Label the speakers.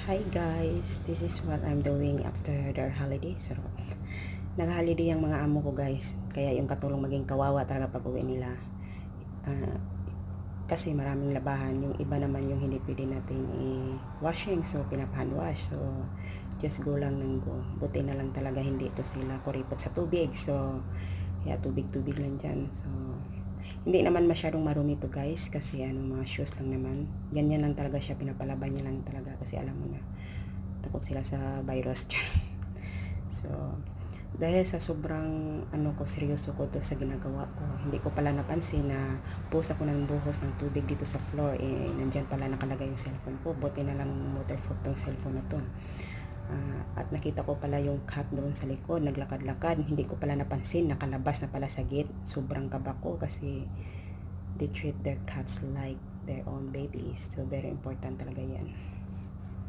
Speaker 1: Hi guys, this is what I'm doing after their holiday. So, nag-holiday ang mga amo ko guys. Kaya yung katulong maging kawawa talaga pag uwi nila. Ah, kasi maraming labahan. Yung iba naman yung hindi pwede natin i-washing. So, pinapahan wash. So, just go lang ng go. Buti na lang talaga hindi ito sila kuripot sa tubig. So, kaya tubig-tubig lang dyan. So, hindi naman masyadong marumi to guys kasi mga shoes lang naman. Ganyan lang talaga siya, pinapalaban niya lang talaga kasi alam mo na takot sila sa virus. So dahil sa sobrang seryoso ko to sa ginagawa ko, hindi ko pala napansin na buhos ako ng buhos ng tubig dito sa floor. Nandyan pala nakalagay yung cellphone ko. Buti na lang waterproof tong cellphone na to. At nakita ko pala yung cat doon sa likod, naglakad-lakad. Hindi ko pala napansin, nakalabas na pala sa gate. Sobrang kaba ko kasi they treat their cats like their own babies. So very important talaga yan.